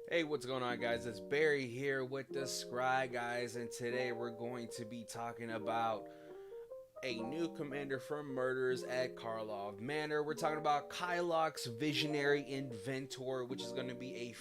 Hey, what's going on, guys? It's Barry here with the Scryguys, and today we're going to be talking about a new commander from Murders at Karlov Manor. We're talking about Kylox Visionary Inventor, which is going to be a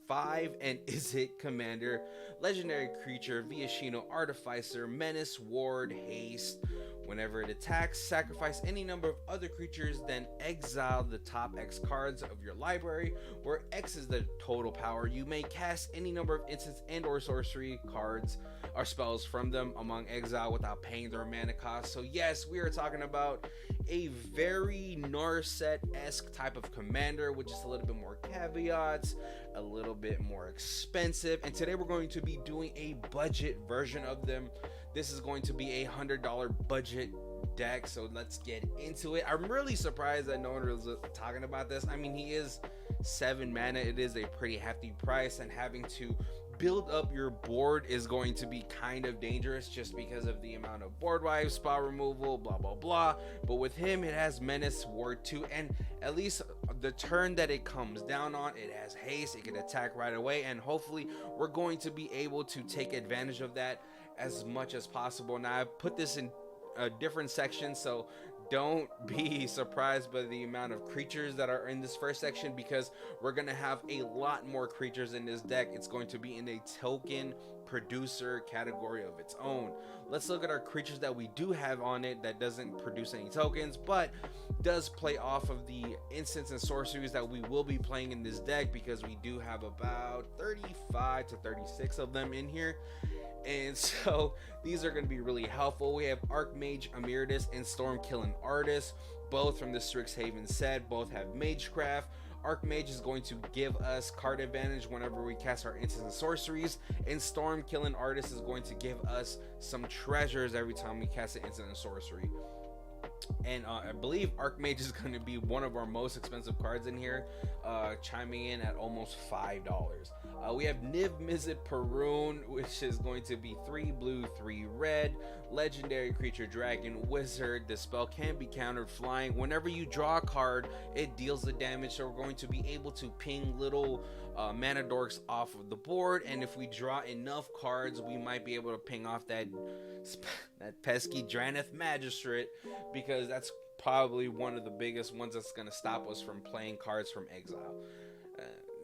5 and is it commander, legendary creature, Viashino Artificer, Menace, Ward, Haste. Whenever it attacks, sacrifice any number of other creatures, then exile the top X cards of your library, where X is the total power. You may cast any number of instant and or sorcery cards or spells from them among exile without paying their mana cost. So yes, we are talking about a very Narset-esque type of commander with just a little bit more caveats, a little bit more expensive, and today we're going to be doing a budget version of them. This is going to be a $100 budget deck, so let's get into it. I'm really surprised that no one was talking about this. I mean, he is 7 mana. It is a pretty hefty price, and having to build up your board is going to be kind of dangerous just because of the amount of board wipes, spell removal, blah blah blah. But with him, it has Menace, Ward 2, and at least the turn that it comes down on, it has haste. It can attack right away, and hopefully we're going to be able to take advantage of that as much as possible. Now, I've put this in a different section, so don't be surprised by the amount of creatures that are in this first section, because we're gonna have a lot more creatures in this deck. It's going to be in a token producer category of its own. Let's look at our creatures that we do have on it that doesn't produce any tokens, but does play off of the instants and sorceries that we will be playing in this deck, because we do have about 35 to 36 of them in here. And so these are going to be really helpful. We have Archmage Emeritus and Stormkilling Artist, both from the Strixhaven set. Both have Magecraft. Archmage is going to give us card advantage whenever we cast our instants and sorceries, and Stormkilling Artist is going to give us some treasures every time we cast an instant and sorcery. And I believe Archmage is going to be one of our most expensive cards in here, chiming in at almost $5. We have Niv Mizzet Perun, which is going to be 3 blue, 3 red, legendary creature, dragon, wizard. The spell can be countered flying. Whenever you draw a card, it deals the damage, so we're going to be able to ping little mana dorks off of the board, and if we draw enough cards, we might be able to ping off that pesky Draneth Magistrate, because that's probably one of the biggest ones that's going to stop us from playing cards from exile.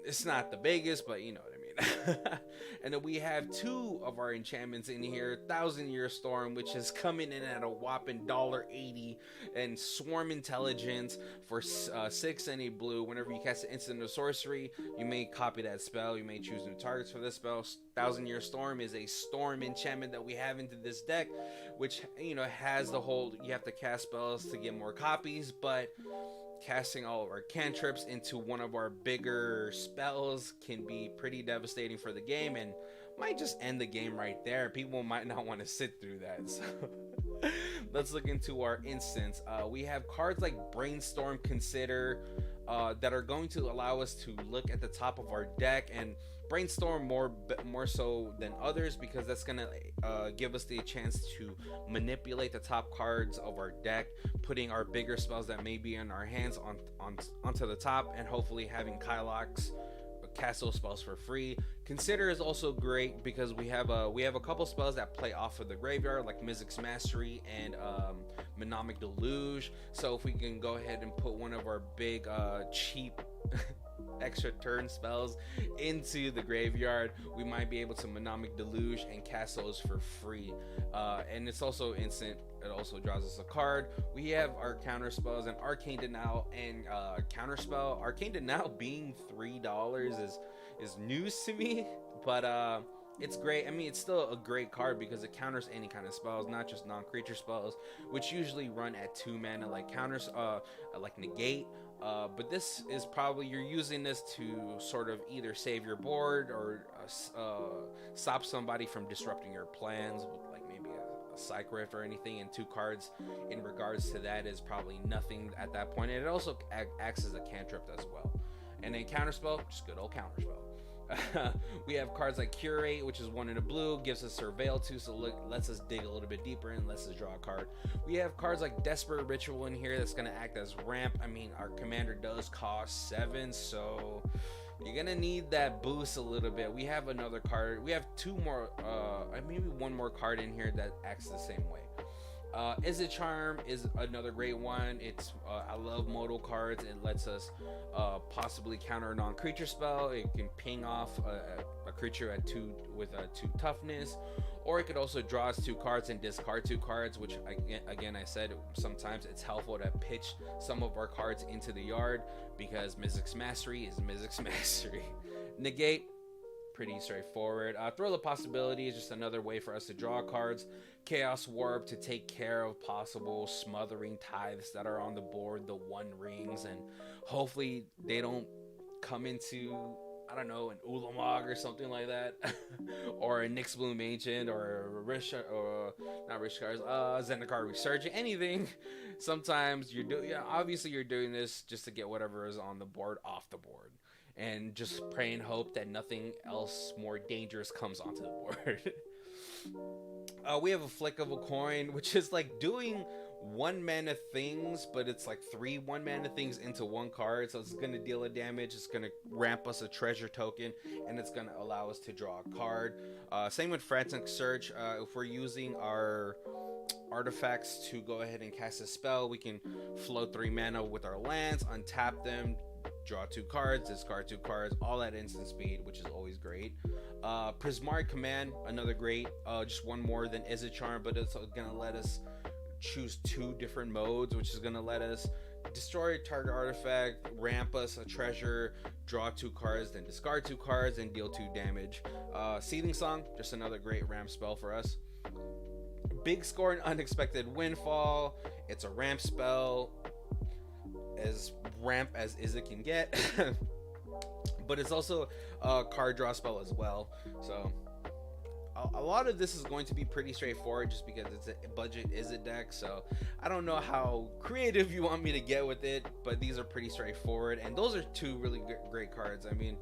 It's not the biggest, but you know what I mean. And then we have 2 of our enchantments in here. Thousand Year Storm, which is coming in at a whopping $1.80, and Swarm Intelligence for 6 and a blue. Whenever you cast an instant or sorcery, you may copy that spell. You may choose new targets for this spell. Thousand Year Storm is a storm enchantment that we have into this deck, which, you know, has the whole, you have to cast spells to get more copies, but casting all of our cantrips into one of our bigger spells can be pretty devastating for the game, and might just end the game right there. People might not want to sit through that. So let's look into our instance. We have cards like Brainstorm Consider that are going to allow us to look at the top of our deck, and Brainstorm more so than others, because that's gonna give us the chance to manipulate the top cards of our deck, putting our bigger spells that may be in our hands onto the top, and hopefully having Kylox cast those spells for free. Consider is also great because we have a couple spells that play off of the graveyard, like Mizzet's Mastery and Mnemonic Deluge. So if we can go ahead and put one of our big cheap extra turn spells into the graveyard, we might be able to Mnemonic Deluge and cast those for free. And it's also instant. It also draws us a card. We have our counter spells and Arcane Denial and Counterspell. Arcane Denial being $3 is news to me, but it's great. I mean, it's still a great card because it counters any kind of spells, not just non-creature spells, which usually run at 2 mana, like counters, like negate. But this is probably, you're using this to sort of either save your board or stop somebody from disrupting your plans, like maybe a Psych Rift or anything. And 2 cards in regards to that is probably nothing at that point. And it also acts as a cantrip as well. And then Counterspell, just good old Counterspell. We have cards like Curate, which is 1 in a blue, gives us Surveil 2, so lets us dig a little bit deeper and lets us draw a card. We have cards like Desperate Ritual in here that's going to act as ramp. I mean, our commander does cost 7, so you're going to need that boost a little bit. We have another card. We have 2 more, maybe 1 more card in here that acts the same way. Izzet Charm is another great one. It's I love modal cards. It lets us possibly counter a non-creature spell. It can ping off a creature at 2 with a 2 toughness, or it could also draw us 2 cards and discard 2 cards. Which again, I said sometimes it's helpful to pitch some of our cards into the yard because Mizzix Mastery is Mizzix Mastery. Negate. Pretty straightforward. Thrill of Possibility is just another way for us to draw cards. Chaos Warp to take care of possible smothering tithes that are on the board, the 1 rings, and hopefully they don't come into, I don't know, an Ulamog or something like that, or a Nyxbloom Ancient, or a Zendikar Resurgent, anything. Sometimes obviously you're doing this just to get whatever is on the board off the board, and just pray and hope that nothing else more dangerous comes onto the board. We have a Flick of a Coin, which is like doing 1 mana things, but it's like 3 1-mana things into 1 card, so it's going to deal a damage, it's going to ramp us a treasure token, and it's going to allow us to draw a card. Same with Frantic Search. If we're using our artifacts to go ahead and cast a spell, we can float 3 mana with our lands, untap them, draw 2 cards, discard 2 cards, all at instant speed, which is always great. Prismaric Command, another great, just 1 more than Izzet Charm, but it's gonna let us choose 2 different modes, which is gonna let us destroy target artifact, ramp us a treasure, draw 2 cards, then discard 2 cards, and deal 2 damage. Seething Song, just another great ramp spell for us. Big Score and Unexpected Windfall, it's a ramp spell, as ramp as Izzet can get. But it's also a card draw spell as well, so a lot of this is going to be pretty straightforward just because it's a budget Izzet deck. So I don't know how creative you want me to get with it, but these are pretty straightforward, and those are 2 really great cards. I mean,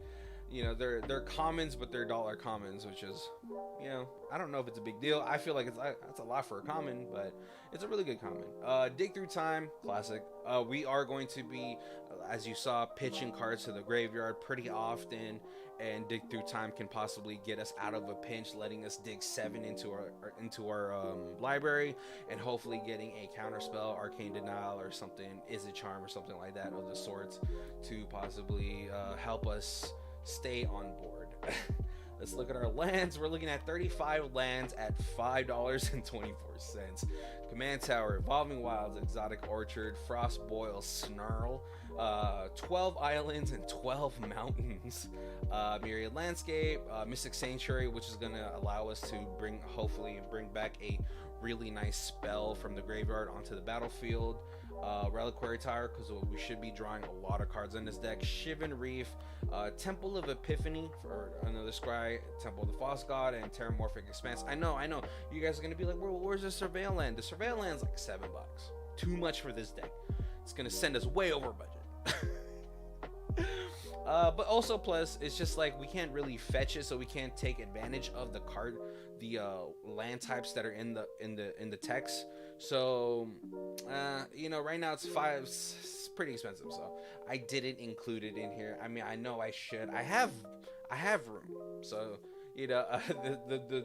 you know, they're commons, but they're dollar commons, which is, you know, I don't know if it's a big deal. I feel like it's a lot for a common, but it's a really good common. Dig Through Time, classic. We are going to be, as you saw, pitching cards to the graveyard pretty often, and Dig Through Time can possibly get us out of a pinch, letting us dig 7 into our library, and hopefully getting a counterspell, Arcane Denial or something, Izzet Charm or something like that of the sorts, to possibly help us stay on board. Let's look at our lands. We're looking at 35 lands at $5.24. Command Tower, Evolving Wilds, Exotic Orchard, Frostboil, Snarl, 12 islands and 12 mountains, Myriad Landscape, Mystic Sanctuary, which is going to allow us to hopefully bring back a really nice spell from the graveyard onto the battlefield. Reliquary Tower, because we should be drawing a lot of cards in this deck. Shivan Reef, Temple of Epiphany for another Scry, Temple of the False God, and Terramorphic Expanse. I know, you guys are gonna be like, where's the Surveil land? The Surveil land's like $7. Too much for this deck. It's gonna send us way over budget. But also, plus, it's just like we can't really fetch it, so we can't take advantage of the land types that are in the text. So, you know, right now it's $5. It's pretty expensive, so I didn't include it in here. I mean, I know I should. I have room, so you know,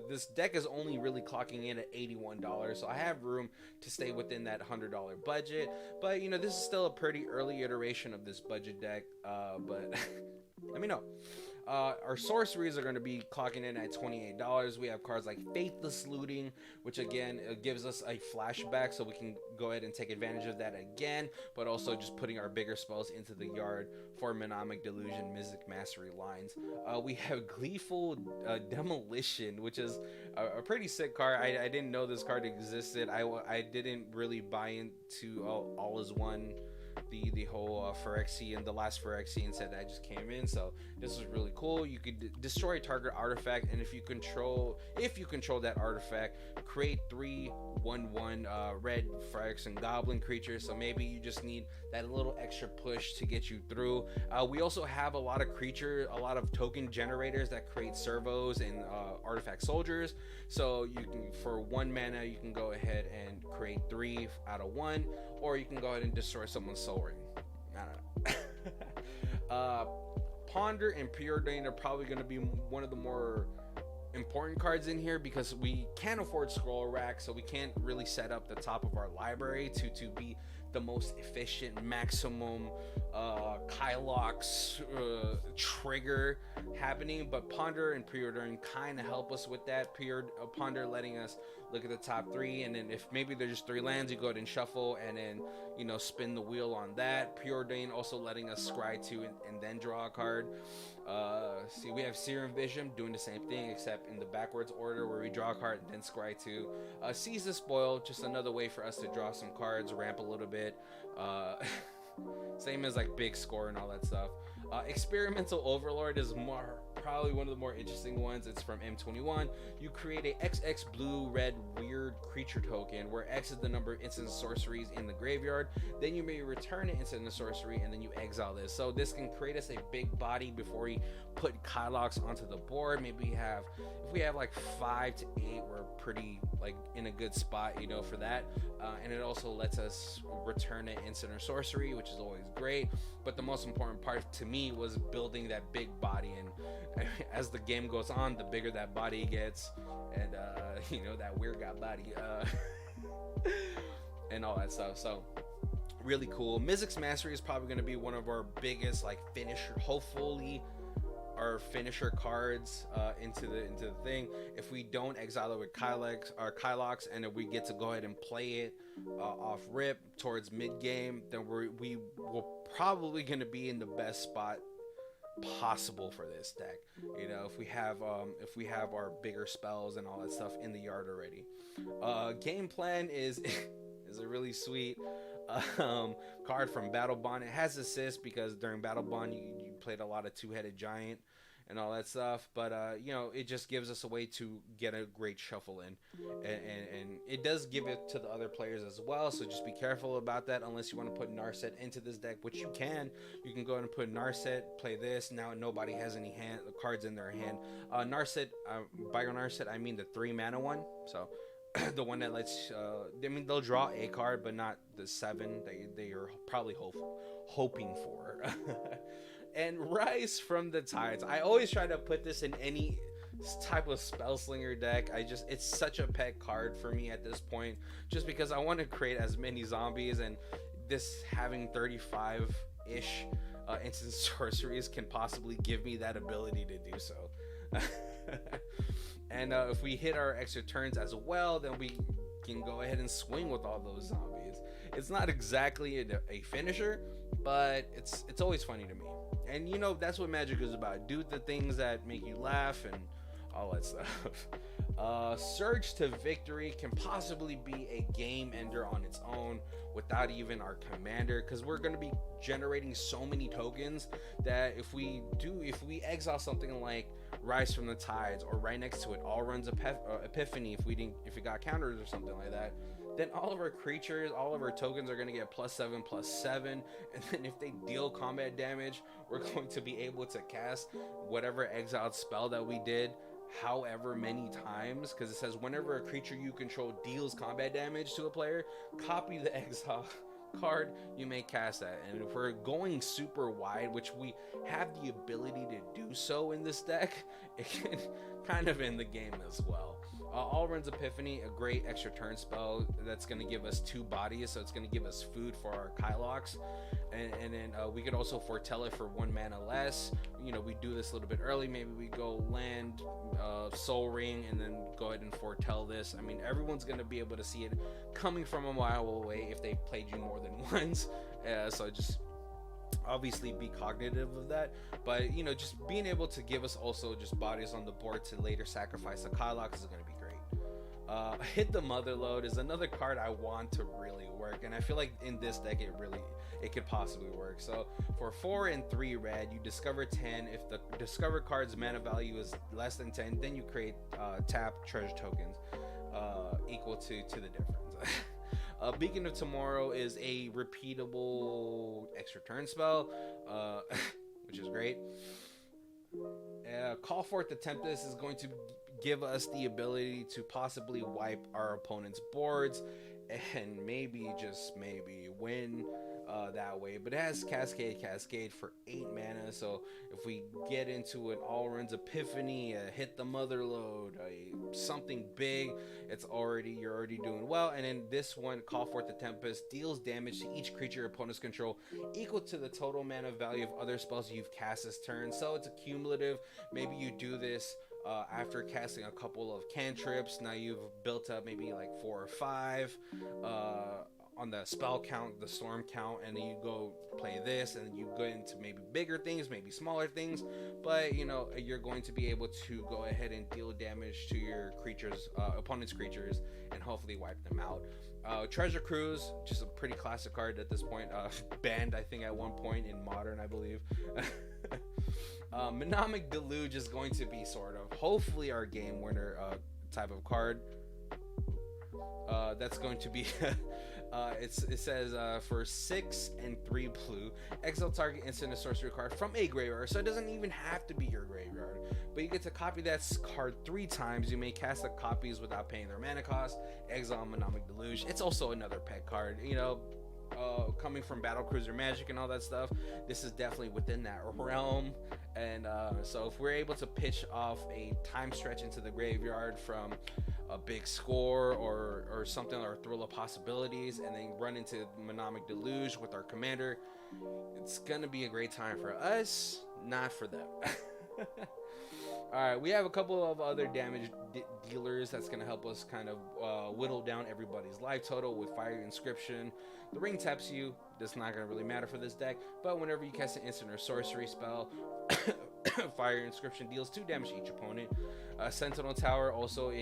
this deck is only really clocking in at $81, so I have room to stay within that $100 budget. But you know, this is still a pretty early iteration of this budget deck. But let me know. Our sorceries are going to be clocking in at $28. We have cards like Faithless Looting, which again gives us a flashback, so we can go ahead and take advantage of that again, but also just putting our bigger spells into the yard for Mnemonic Delusion, Mizzix Mastery lines. We have Gleeful Demolition, which is a pretty sick card. I didn't know this card existed. I didn't really buy into All is One the whole Phyrexian, the last Phyrexian set that just came in. So this is really cool. You could destroy a target artifact, and if you control that artifact, create 3/1/1 red Phyrexian goblin creatures. So maybe you just need that little extra push to get you through. We also have a lot of token generators that create servos and artifact soldiers. So you can, for 1 mana, you can go ahead and create 3 out of 1, or you can go ahead and destroy someone's soul ring. I don't know. Ponder and Preordain are probably going to be one of the more important cards in here, because we can't afford scroll rack, so we can't really set up the top of our library to be the most efficient maximum Kylox trigger happening. But Ponder and Preordain kind of help us with that. Ponder letting us look at the top 3, and then if maybe there's just 3 lands, you go ahead and shuffle and then, you know, spin the wheel on that. Preordain also letting us scry 2 and then draw a card. See, we have Serum Vision doing the same thing, except in the backwards order, where we draw a card and then scry 2. Seize the Spoil, just another way for us to draw some cards, ramp a little bit. Same as like Big Score and all that stuff. Experimental Overlord is probably one of the more interesting ones. It's from M21. You create a XX blue red weird creature token, where X is the number of instant sorceries in the graveyard. Then you may return an instant sorcery, and then you exile this. So this can create us a big body before we put Kylox onto the board. Maybe if we have like 5 to 8, we're pretty like in a good spot, you know, for that. And it also lets us return an instant or sorcery, which is always great. But the most important part to me was building that big body, and as the game goes on, the bigger that body gets, and you know, that weird guy body and all that stuff. So really cool. Mizzix Mastery is probably going to be one of our biggest like finisher, hopefully our finisher cards into the thing. If we don't exile it with Kylox, and if we get to go ahead and play it off rip towards mid game, then we will probably going to be in the best spot possible for this deck. You know, if we have our bigger spells and all that stuff in the yard already. Game Plan is a really sweet card from Battle Bond. It has assist because during Battle Bond you played a lot of two-headed giant and all that stuff, but you know, it just gives us a way to get a great shuffle in, and it does give it to the other players as well. So just be careful about that, unless you want to put Narset into this deck, which you can go ahead and put Narset, play this. Now nobody has any cards in their hand. Narset, by Narset I mean the 3 mana one, so the one that lets I mean, they'll draw a card, but not the 7 they are probably hoping for. And Rise from the Tides, I always try to put this in any type of Spellslinger deck. It's such a pet card for me at this point, just because I want to create as many zombies, and this having 35-ish instant sorceries can possibly give me that ability to do so. And if we hit our extra turns as well, then we can go ahead and swing with all those zombies. It's not exactly a finisher, but it's always funny to me. And you know, that's what Magic is about. Do the things that make you laugh and all that stuff. Surge to Victory can possibly be a game ender on its own without even our commander, because we're going to be generating so many tokens that if we exile something like Rise from the Tides, or right next to it All Runs Epiphany, if it got counters or something like that, then all of our creatures, all of our tokens are going to get +7/+7, and then if they deal combat damage, we're going to be able to cast whatever exiled spell that we did however many times, because it says whenever a creature you control deals combat damage to a player, copy the exile card, you may cast that. And if we're going super wide, which we have the ability to do so in this deck, it can kind of end the game as well. All Runs Epiphany, a great extra turn spell that's going to give us 2 bodies, so it's going to give us food for our Kylox, and then we could also foretell it for 1 mana less. You know, we do this a little bit early. Maybe we go land, Soul Ring, and then go ahead and foretell this. I mean, everyone's going to be able to see it coming from a mile away if they played you more than once. So just obviously be cognitive of that, but you know, just being able to give us also just bodies on the board to later sacrifice the Kylox is going to be great. Hit the Mother Load is another card I want to really work, and I feel like in this deck it could possibly work. So for 4 and 3 red, you discover 10. If the discovered card's mana value is less than 10, then you create tap treasure tokens equal to the difference. Beacon of Tomorrow is a repeatable extra turn spell, which is great. Call Forth the Tempest is going to give us the ability to possibly wipe our opponent's boards and maybe, just maybe, win that way. But it has Cascade for 8 mana, so if we get into an All-Runs Epiphany, Hit the Mother Load, something big, you're already doing well. And then this one, Call Forth the Tempest, deals damage to each creature your opponents control equal to the total mana value of other spells you've cast this turn. So it's a cumulative. Maybe you do this after casting a couple of cantrips. Now you've built up maybe like 4 or 5 on the spell count, the storm count, and then you go play this, and then you go into maybe bigger things, maybe smaller things, but you know, you're going to be able to go ahead and deal damage to your creatures, opponent's creatures, and hopefully wipe them out. Treasure Cruise, just a pretty classic card at this point, banned I think at one point in Modern, I believe. Mnemonic Deluge is going to be sort of hopefully our game winner type of card. That's going to be it says for 6 and 3 blue, exile target instant and sorcery card from a graveyard. So it doesn't even have to be your graveyard, but you get to copy that card 3 times. You may cast the copies without paying their mana cost. Exile Mnemonic Deluge. It's also another pet card, you know, coming from Battlecruiser Magic and all that stuff. This is definitely within that realm. And so if we're able to pitch off a time stretch into the graveyard from a big score or something, or Thrill of Possibilities, and then run into Mnemonic Deluge with our commander, it's gonna be a great time for us, not for them. Alright, we have a couple of other damage dealers that's gonna help us kind of whittle down everybody's life total with Fire Inscription. The ring taps you. That's not gonna really matter for this deck, but whenever you cast an instant or sorcery spell, Fire Inscription deals 2 damage to each opponent. Sentinel Tower, also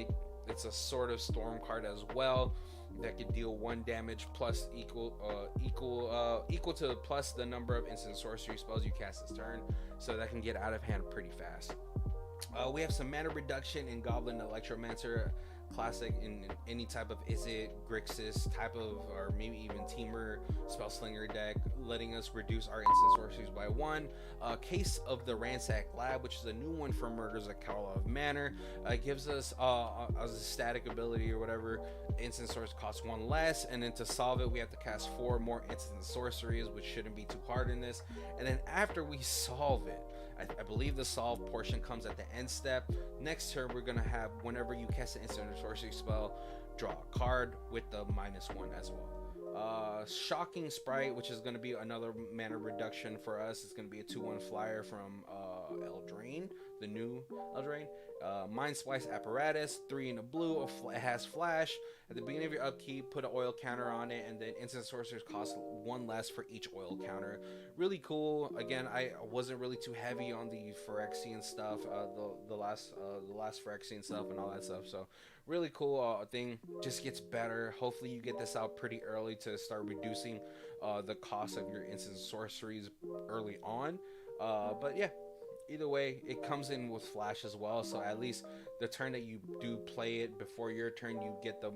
it's a sort of storm card as well that can deal 1 damage plus equal to plus the number of instant sorcery spells you cast this turn, so that can get out of hand pretty fast. We have some mana reduction in Goblin Electromancer, classic in any type of Izzet, Grixis type of, or maybe even Teamer Spellslinger deck, letting us reduce our instant sorceries by 1. Case of the Ransack Lab, which is a new one for Murders at Karlov Manor, gives us as a static ability or whatever, instant source costs 1 less, and then to solve it we have to cast 4 more instant sorceries, which shouldn't be too hard in this. And then after we solve it, I believe the solve portion comes at the end step. Next turn we're gonna have, whenever you cast an instant or sorcery spell, draw a card with the -1 as well. Shocking Sprite, which is going to be another mana reduction for us. It's going to be a 2/1 flyer from Eldraine, the new Eldraine. Mind Splice Apparatus, 3 in a blue. It has flash. At the beginning of your upkeep, put an oil counter on it, and then instant sorcerers cost 1 less for each oil counter. Really cool. Again, I wasn't really too heavy on the Phyrexian stuff, the last Phyrexian stuff and all that stuff. So really cool thing. Just gets better. Hopefully you get this out pretty early to start reducing the cost of your instant sorceries early on. But yeah. Either way, it comes in with flash as well, so at least the turn that you do play it before your turn, you get the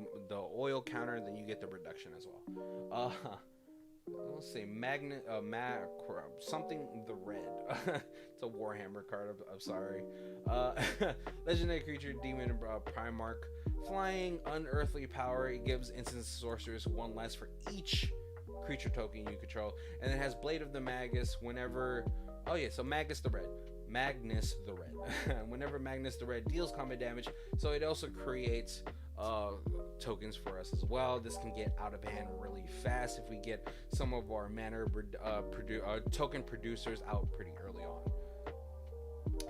oil counter, and then you get the reduction as well. Let's say something the red. It's a Warhammer card. I'm sorry. Legendary creature, Demon Primarch, flying, unearthly power. It gives instant sorcerers 1 less for each creature token you control, and it has Blade of the Magus. Whenever, oh yeah, so Magus the Red. Whenever Magnus the Red deals combat damage, so it also creates tokens for us as well. This can get out of hand really fast if we get some of our mana token producers out pretty early on.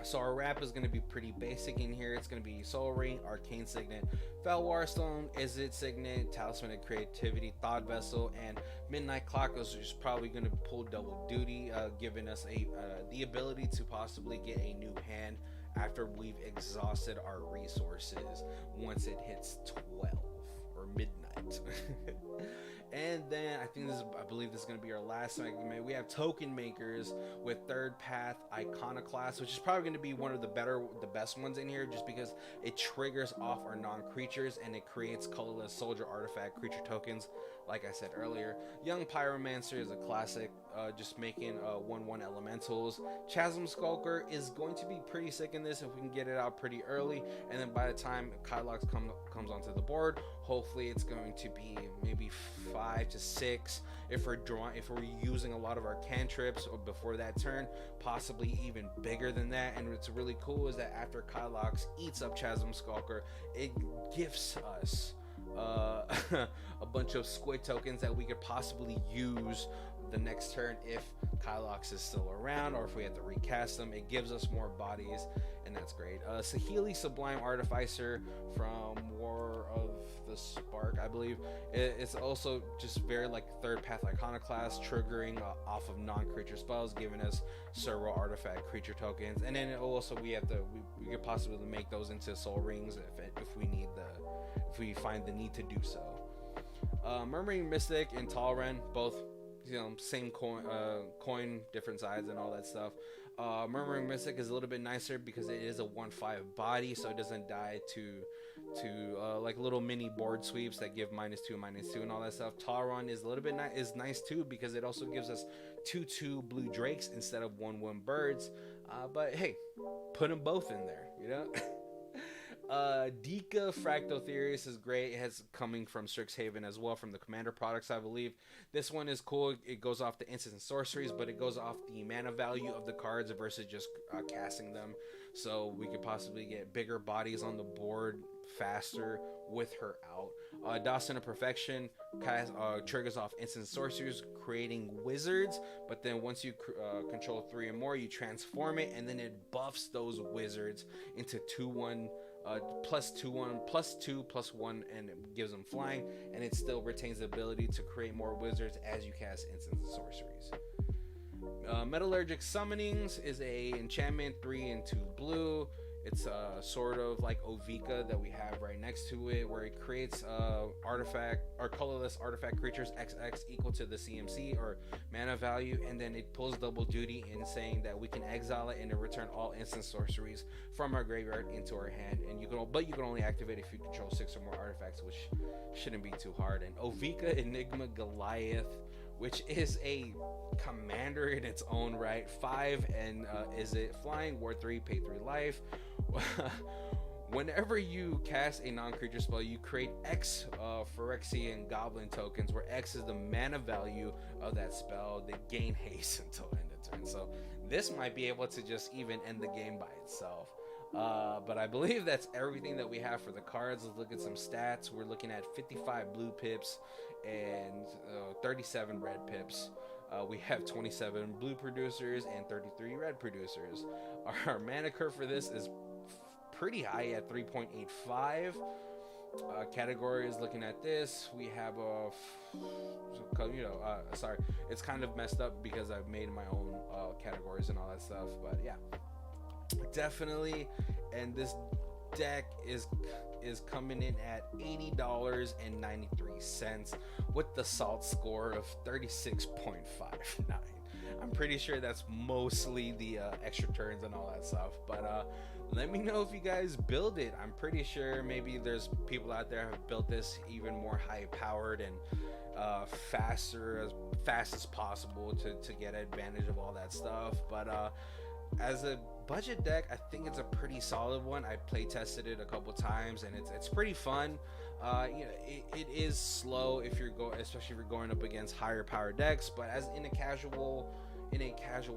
So our wrap is going to be pretty basic in here. It's going to be Soul Ring, Arcane Signet, Felwar Stone, Izzet Signet, Talisman of Creativity, Thought Vessel, and Midnight Clock, which is probably going to pull double duty, giving us the ability to possibly get a new hand after we've exhausted our resources once it hits 12 or midnight. And then I believe this is going to be our last segment. We have token makers with third path iconoclast, which is probably going to be one of the best ones in here, just because it triggers off our non-creatures and it creates colorless soldier artifact creature tokens. Like I said earlier, Young Pyromancer is a classic, just making 1/1 elementals. Chasm Skulker is going to be pretty sick in this if we can get it out pretty early, and then by the time Kylox comes onto the board, hopefully it's going to be maybe 5 to 6 if we're using a lot of our cantrips or before that turn, possibly even bigger than that. And what's really cool is that after Kylox eats up Chasm Skulker, it gifts us a bunch of squid tokens that we could possibly use the next turn if Kylox is still around, or if we have to recast them. It gives us more bodies, and that's great. Saheeli Sublime Artificer from War of the Spark, I believe. It's also just very like third path iconoclast, triggering off of non-creature spells, giving us several artifact creature tokens. And then also we could possibly make those into soul rings if we find the need to do so. Murmuring Mystic and Talren, both same coin, different sides and all that stuff. Murmuring Mystic is a little bit nicer because it is a 1/5 body, so it doesn't die to like little mini board sweeps that give -2/-2 and all that stuff. Talron is a little bit is nice too because it also gives us 2/2 blue drakes instead of 1/1 birds. But hey, put them both in there, Dika Fractal Theorist is great. It has coming from Strixhaven as well, from the Commander products, I believe. This one is cool. It goes off the instants and sorceries, but it goes off the mana value of the cards versus just casting them. So we could possibly get bigger bodies on the board faster with her out. Dawson of Perfection triggers off instant sorceries, creating wizards, but then once you control 3 or more, you transform it, and then it buffs those wizards into 2/1 +2/+1, and it gives them flying, and it still retains the ability to create more wizards as you cast instant sorceries. Metallurgic Summonings is a enchantment, 3 and 2 blue. It's sort of like Ovika that we have right next to it, where it creates artifact or colorless artifact creatures XX equal to the CMC or mana value, and then it pulls double duty in saying that we can exile it and then return all instant sorceries from our graveyard into our hand. And you can only activate if you control 6 or more artifacts, which shouldn't be too hard. And Ovika Enigma Goliath, which is a commander in its own right, 5 and is it flying, War 3, pay 3 life. Whenever you cast a non-creature spell, you create X Phyrexian Goblin tokens, where X is the mana value of that spell. They gain haste until end of turn. So this might be able to just even end the game by itself. But I believe that's everything that we have for the cards. Let's look at some stats. We're looking at 55 blue pips and 37 red pips. We have 27 blue producers and 33 red producers. Our mana curve for this is pretty high at 3.85. Category is looking at this. We have sorry, it's kind of messed up because I've made my own categories and all that stuff. But yeah, definitely. And this deck is coming in at $80.93 with the salt score of 36.59. I'm pretty sure that's mostly the extra turns and all that stuff, but let me know if you guys build it. I'm pretty sure maybe there's people out there who have built this even more high powered and fast as possible to get advantage of all that stuff. But as a budget deck, I think it's a pretty solid one. I play tested it a couple times, and it's pretty fun. It is slow especially if you're going up against higher power decks. But as in a casual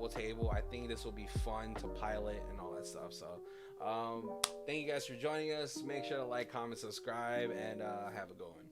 table, I think this will be fun to pilot and all that stuff. So thank you guys for joining us. Make sure to like, comment, subscribe, and have a good one.